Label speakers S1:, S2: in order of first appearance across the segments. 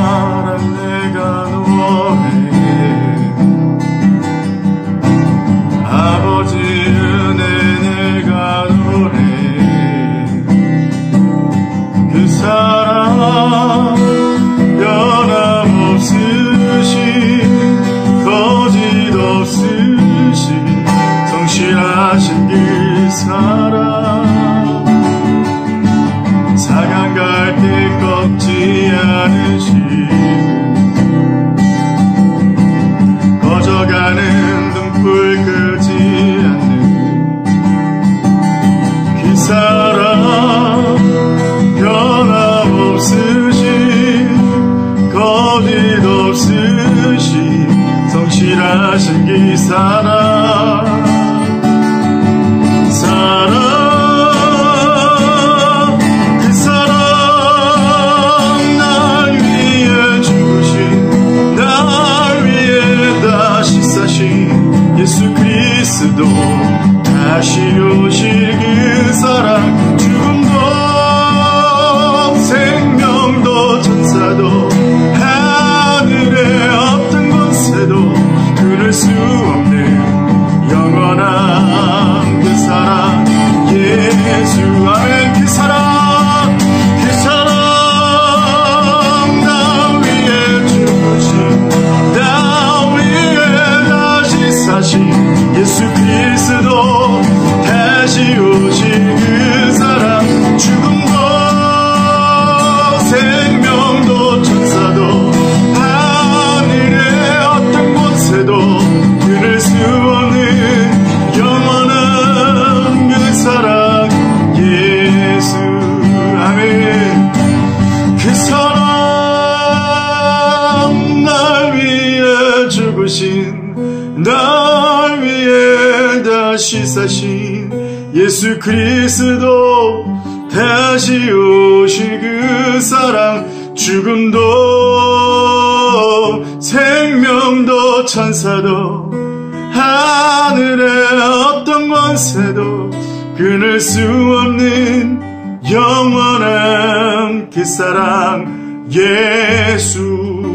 S1: 사랑 내가 노래 아버지 은혜 내가 노래 그 사랑 변함없으신 거짓 없으신 성실하신 그 사랑 사강 갈 때 꺾지 않으신 꺼져가는 등불 끄지 않는 그 사랑 변함없으신 거짓 없으신 성실하신 그 사랑 예수 그리스도 다시 오실 그 사랑 죽음도 생명도 천사도 하늘의 어떤 권세도 끊을 수 없는 영원한 그 사랑 예수 아멘 그 사랑 나 위에 죽으신 나 위에 다시 사신 예수 그리스도 다시 오실 그 사랑 죽음도 생명도 천사도 하늘의 어떤 곳에도 끊을 수 없는 영원한 그 사랑 예수 아멘 그 사랑 날 위해 죽으신 날 위해 다시 사신 예수 그리스도 다시 오실 그 사랑 죽음도 생명도 천사도 하늘의 어떤 권세도 끊을 수 없는 영원한 그 사랑 예수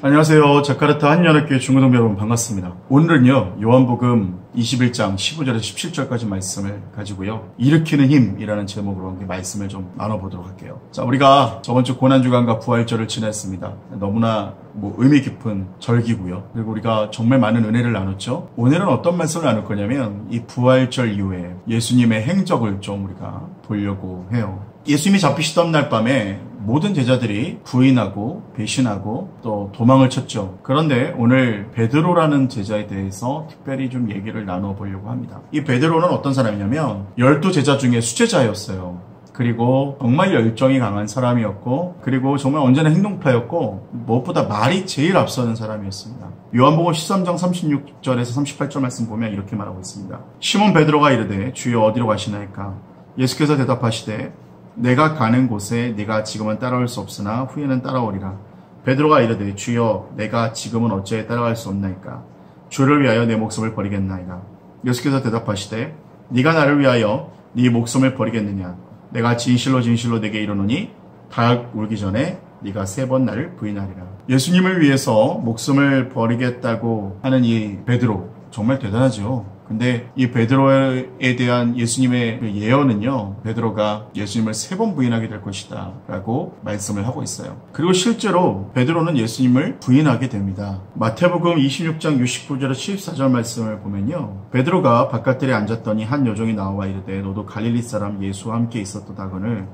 S1: 안녕하세요. 자카르타 한연합교회 중고등부 여러분 반갑습니다. 오늘은요 요한복음 21장 15절에서 17절까지 말씀을 가지고요 일으키는 힘이라는 제목으로 말씀을 좀 나눠보도록 할게요. 자, 우리가 저번주 고난주간과 부활절을 지냈습니다. 너무나 의미 깊은 절기고요. 그리고 우리가 정말 많은 은혜를 나눴죠. 오늘은 어떤 말씀을 나눌 거냐면 이 부활절 이후에 예수님의 행적을 좀 우리가 보려고 해요. 예수님이 잡히시던 날 밤에 모든 제자들이 부인하고 배신하고 또 도망을 쳤죠. 그런데 오늘 베드로라는 제자에 대해서 특별히 좀 얘기를 나눠보려고 합니다. 이 베드로는 어떤 사람이냐면 12제자 중에 수제자였어요. 그리고 정말 열정이 강한 사람이었고 그리고 정말 언제나 행동파였고 무엇보다 말이 제일 앞서는 사람이었습니다. 요한복음 13장 36절에서 38절 말씀 보면 이렇게 말하고 있습니다. 시몬 베드로가 이르되 주여 어디로 가시나이까? 예수께서 대답하시되 내가 가는 곳에 네가 지금은 따라올 수 없으나 후에는 따라오리라. 베드로가 이르되 주여 내가 지금은 어찌 따라갈 수 없나이까? 주를 위하여 내 목숨을 버리겠나이까? 예수께서 대답하시되 네가 나를 위하여 네 목숨을 버리겠느냐? 내가 진실로 진실로 내게 이르노니 닭 울기 전에 네가 3번 나를 부인하리라. 예수님을 위해서 목숨을 버리겠다고 하는 이 베드로 정말 대단하죠. 근데 이 베드로에 대한 예수님의 예언은요, 베드로가 예수님을 3번 부인하게 될 것이다 라고 말씀을 하고 있어요. 그리고 실제로 베드로는 예수님을 부인하게 됩니다. 마태복음 26장 69절에서 74절 말씀을 보면요, 베드로가 바깥들에 앉았더니 한 여종이 나와 이르되 너도 갈릴리 사람 예수와 함께 있었도다거늘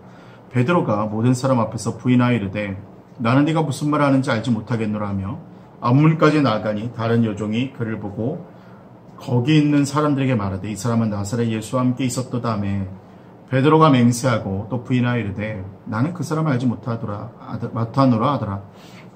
S1: 베드로가 모든 사람 앞에서 부인하여 이르되 나는 네가 무슨 말을 하는지 알지 못하겠노라 하며 앞문까지 나아가니 다른 여종이 그를 보고 거기 있는 사람들에게 말하되 이 사람은 나사렛 예수와 함께 있었도다며 베드로가 맹세하고 또 부인하여 이르되 나는 그 사람을 알지 못하노라 하더라.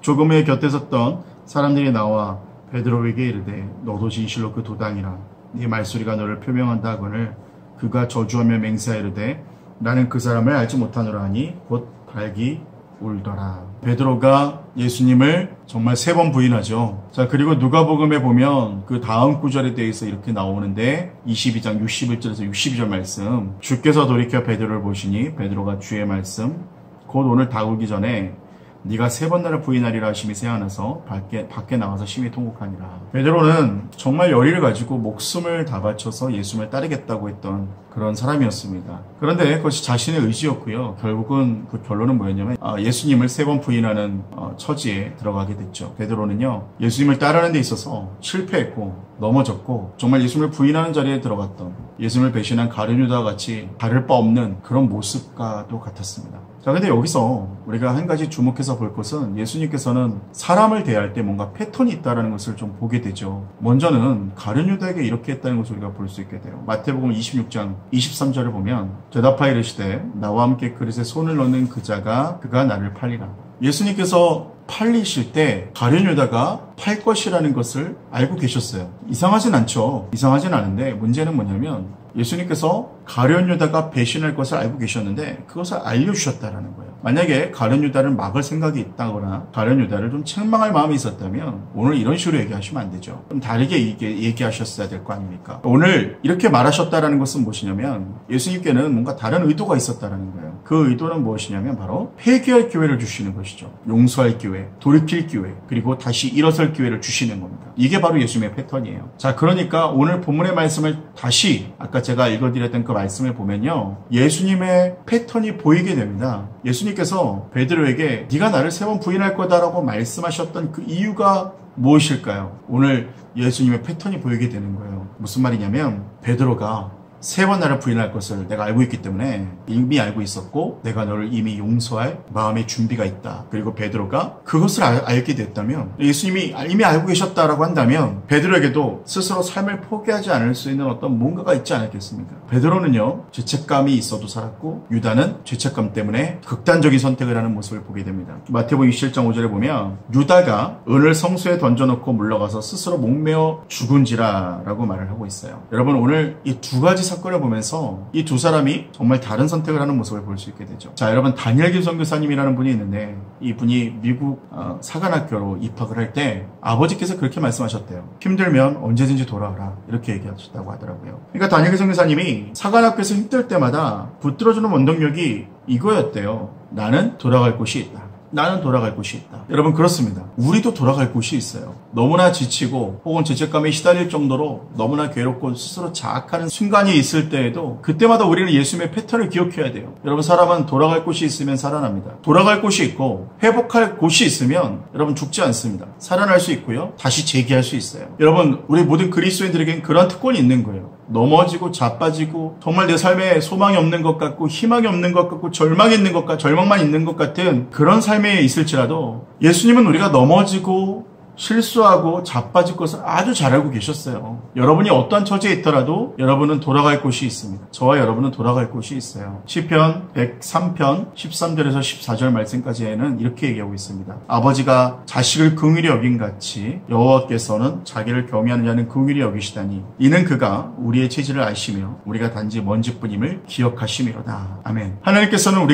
S1: 조금 후에 곁에 섰던 사람들이 나와 베드로에게 이르되 너도 진실로 그 도당이라 네 말소리가 너를 표명한다 하거늘 그가 저주하며 맹세하여 이르되 나는 그 사람을 알지 못하노라 하니 곧 발기 울더라. 베드로가 예수님을 정말 3번 부인하죠. 자, 그리고 누가복음에 보면 그 다음 구절에 대해서 이렇게 나오는데 22장 61절에서 62절 말씀, 주께서 돌이켜 베드로를 보시니 베드로가 주의 말씀 곧 오늘 다우기 전에 네가 3번 나를 부인하리라 하심이 생각나서 밖에 나와서 심히 통곡하니라. 베드로는 정말 열의를 가지고 목숨을 다 바쳐서 예수님을 따르겠다고 했던 그런 사람이었습니다. 그런데 그것이 자신의 의지였고요. 결국은 그 결론은 뭐였냐면 예수님을 3번 부인하는 처지에 들어가게 됐죠. 베드로는요, 예수님을 따르는 데 있어서 실패했고 넘어졌고 정말 예수님을 부인하는 자리에 들어갔던, 예수님을 배신한 가룟 유다와 같이 다를 바 없는 그런 모습과도 같았습니다. 자, 근데 여기서 우리가 한 가지 주목해서 볼 것은 예수님께서는 사람을 대할 때 뭔가 패턴이 있다는 것을 좀 보게 되죠. 먼저는 가룟 유다에게 이렇게 했다는 것을 우리가 볼 수 있게 돼요. 마태복음 26장 23절을 보면 대답하여 이르시되 나와 함께 그릇에 손을 넣는 그가 나를 팔리라. 예수님께서 팔리실 때 가룟 유다가 팔 것이라는 것을 알고 계셨어요. 이상하진 않죠. 이상하진 않은데 문제는 뭐냐면 예수님께서 가룟 유다가 배신할 것을 알고 계셨는데 그것을 알려주셨다라는 거예요. 만약에 가룟 유다를 막을 생각이 있다거나 가룟 유다를 좀 책망할 마음이 있었다면 오늘 이런 식으로 얘기하시면 안 되죠. 좀 다르게 얘기하셨어야 될 거 아닙니까? 오늘 이렇게 말하셨다라는 것은 무엇이냐면 예수님께는 뭔가 다른 의도가 있었다라는 거예요. 그 의도는 무엇이냐면 바로 회개할 기회를 주시는 것이죠. 용서할 기회, 돌이킬 기회, 그리고 다시 일어설 기회를 주시는 겁니다. 이게 바로 예수님의 패턴이에요. 자, 그러니까 오늘 본문의 말씀을 다시 아까 제가 읽어드렸던 그 말씀을 보면요, 예수님의 패턴이 보이게 됩니다. 예수님께서 베드로에게 네가 나를 3번 부인할 거다라고 말씀하셨던 그 이유가 무엇일까요? 오늘 예수님의 패턴이 보이게 되는 거예요. 무슨 말이냐면 베드로가 3번 나를 부인할 것을 내가 알고 있기 때문에 이미 알고 있었고 내가 너를 이미 용서할 마음의 준비가 있다. 그리고 베드로가 그것을 알게 됐다면, 예수님이 이미 알고 계셨다라고 한다면 베드로에게도 스스로 삶을 포기하지 않을 수 있는 어떤 뭔가가 있지 않았겠습니까? 베드로는요, 죄책감이 있어도 살았고 유다는 죄책감 때문에 극단적인 선택을 하는 모습을 보게 됩니다. 마태복음 27장 5절에 보면 유다가 은을 성소에 던져놓고 물러가서 스스로 목매어 죽은지라 라고 말을 하고 있어요. 여러분, 오늘 이 두 가지 사건을 보면서 이 두 사람이 정말 다른 선택을 하는 모습을 볼 수 있게 되죠. 자, 여러분, 다니엘 선교사님이라는 분이 있는데 이 분이 미국 사관학교로 입학을 할 때 아버지께서 그렇게 말씀하셨대요. 힘들면 언제든지 돌아오라, 이렇게 얘기하셨다고 하더라고요. 그러니까 다니엘 선교사님이 사관학교에서 힘들 때마다 붙들어주는 원동력이 이거였대요. 나는 돌아갈 곳이 있다. 나는 돌아갈 곳이 있다. 여러분, 그렇습니다. 우리도 돌아갈 곳이 있어요. 너무나 지치고 혹은 죄책감에 시달릴 정도로 너무나 괴롭고 스스로 자학하는 순간이 있을 때에도 그때마다 우리는 예수님의 패턴을 기억해야 돼요. 여러분, 사람은 돌아갈 곳이 있으면 살아납니다. 돌아갈 곳이 있고 회복할 곳이 있으면 여러분 죽지 않습니다. 살아날 수 있고요, 다시 재기할 수 있어요. 여러분, 우리 모든 그리스도인들에게는 그런 특권이 있는 거예요. 넘어지고 자빠지고 정말 내 삶에 소망이 없는 것 같고 희망이 없는 것 같고 절망이 있는 것 같고 절망만 있는 것 같은 그런 삶에 있을지라도 예수님은 우리가 넘어지고 실수하고 자빠질 것을 아주 잘 알고 계셨어요. 여러분이 어떠한 처지에 있더라도 여러분은 돌아갈 곳이 있습니다. 저와 여러분은 돌아갈 곳이 있어요. 시편 103편 13절에서 14절 말씀까지에는 이렇게 얘기하고 있습니다. 아버지가 자식을 긍휼히 여긴같이 여호와께서는 자기를 경외하는 자는 긍휼히 여기시다니 이는 그가 우리의 체질을 아시며 우리가 단지 먼지뿐임을 기억하심이로다. 아멘. 하나님께서는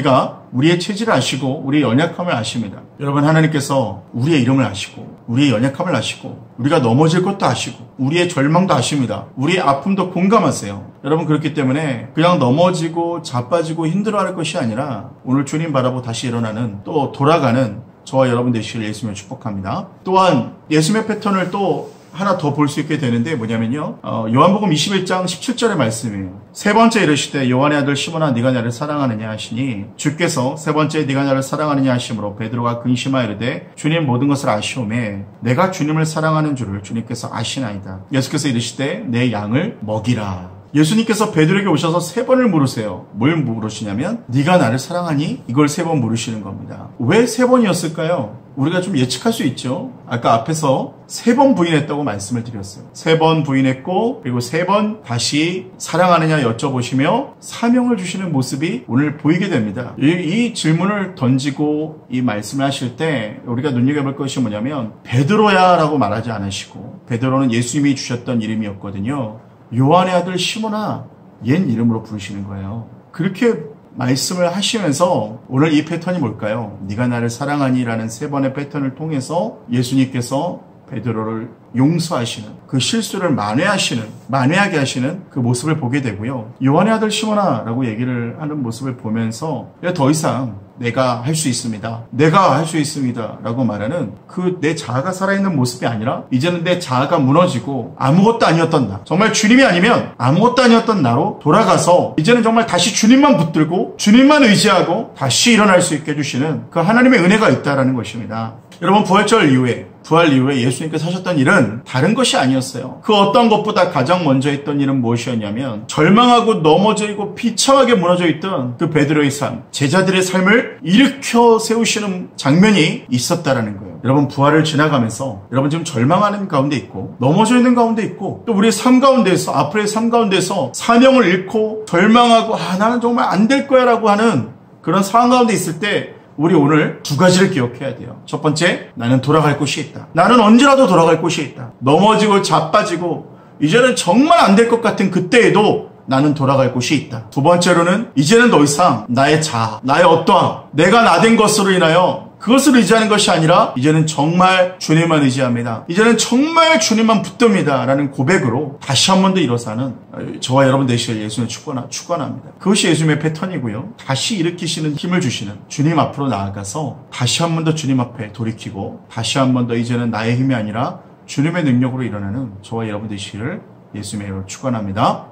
S1: 우리의 체질을 아시고 우리의 연약함을 아십니다. 여러분, 하나님께서 우리의 이름을 아시고 우리의 연약함을 아시고 우리가 넘어질 것도 아시고 우리의 절망도 아십니다. 우리의 아픔도 공감하세요. 여러분, 그렇기 때문에 그냥 넘어지고 자빠지고 힘들어할 것이 아니라 오늘 주님 바라보고 다시 일어나는, 또 돌아가는 저와 여러분 되시길 예수님을 축복합니다. 또한 예수님의 패턴을 또 하나 더 볼 수 있게 되는데 뭐냐면요, 요한복음 21장 17절의 말씀이에요. 3번째 이르시되 요한의 아들 시몬아 네가 나를 사랑하느냐 하시니 주께서 3번째 네가 나를 사랑하느냐 하심으로 베드로가 근심하여 이르되 주님 모든 것을 아시오매 내가 주님을 사랑하는 줄을 주님께서 아시나이다. 예수께서 이르시되 내 양을 먹이라. 예수님께서 베드로에게 오셔서 3번을 물으세요. 뭘 물으시냐면 네가 나를 사랑하니? 이걸 3번 물으시는 겁니다. 왜 3번이었을까요? 우리가 좀 예측할 수 있죠. 아까 앞에서 3번 부인했다고 말씀을 드렸어요. 3번 부인했고 그리고 3번 다시 사랑하느냐 여쭤보시며 사명을 주시는 모습이 오늘 보이게 됩니다. 이 질문을 던지고 이 말씀을 하실 때 우리가 눈여겨볼 것이 뭐냐면 베드로야 라고 말하지 않으시고, 베드로는 예수님이 주셨던 이름이었거든요. 요한의 아들 시몬아, 옛 이름으로 부르시는 거예요. 그렇게 말씀을 하시면서 오늘 이 패턴이 뭘까요? 네가 나를 사랑하니 라는 3번의 패턴을 통해서 예수님께서 베드로를 용서하시는, 그 실수를 만회하게 하시는 그 모습을 보게 되고요. 요한의 아들 시몬아 라고 얘기를 하는 모습을 보면서 더 이상 내가 할 수 있습니다. 내가 할 수 있습니다. 라고 말하는 그 내 자아가 살아있는 모습이 아니라 이제는 내 자아가 무너지고 아무것도 아니었던 나, 정말 주님이 아니면 아무것도 아니었던 나로 돌아가서 이제는 정말 다시 주님만 붙들고 주님만 의지하고 다시 일어날 수 있게 해주시는 그 하나님의 은혜가 있다라는 것입니다. 여러분, 부활 이후에 예수님께서 하셨던 일은 다른 것이 아니었어요. 그 어떤 것보다 가장 먼저 했던 일은 무엇이었냐면 절망하고 넘어져 있고 비참하게 무너져 있던 그 베드로의 삶, 제자들의 삶을 일으켜 세우시는 장면이 있었다라는 거예요. 여러분, 부활을 지나가면서 여러분 지금 절망하는 가운데 있고 넘어져 있는 가운데 있고 또 우리의 삶 가운데서, 앞으로의 삶 가운데서 사명을 잃고 절망하고 나는 정말 안 될 거야 라고 하는 그런 상황 가운데 있을 때 우리 오늘 2가지를 기억해야 돼요. 첫 번째, 나는 돌아갈 곳이 있다. 나는 언제라도 돌아갈 곳이 있다. 넘어지고 자빠지고 이제는 정말 안 될 것 같은 그때에도 나는 돌아갈 곳이 있다. 2번째로는 이제는 더 이상 나의 자아, 나의 어떠함, 내가 나된 것으로 인하여 그것을 의지하는 것이 아니라 이제는 정말 주님만 의지합니다. 이제는 정말 주님만 붙듭니다. 라는 고백으로 다시 한 번 더 일어서는 저와 여러분 되시길 예수님을 축원합니다. 그것이 예수님의 패턴이고요. 다시 일으키시는 힘을 주시는 주님 앞으로 나아가서 다시 한 번 더 주님 앞에 돌이키고 다시 한 번 더 이제는 나의 힘이 아니라 주님의 능력으로 일어나는 저와 여러분 되시기를 예수님의 이름으로 축원합니다.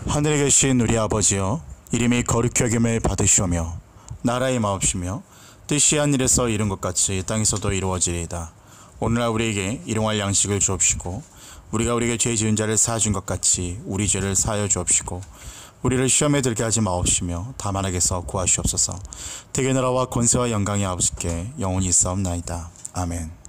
S2: 하늘에 계신 우리 아버지여, 이름이 거룩히 여김을 받으시오며 나라의 마옵시며 뜻이 하늘에서 이룬 것 같이 땅에서도 이루어지리이다. 오늘날 우리에게 일용할 양식을 주옵시고 우리가 우리에게 죄 지은 자를 사하준 것 같이 우리 죄를 사하여 주옵시고 우리를 시험에 들게 하지 마옵시며 다만 악에서 구하시옵소서. 대개 나라와 권세와 영광이 아버지께 영원히 있사옵나이다. 아멘.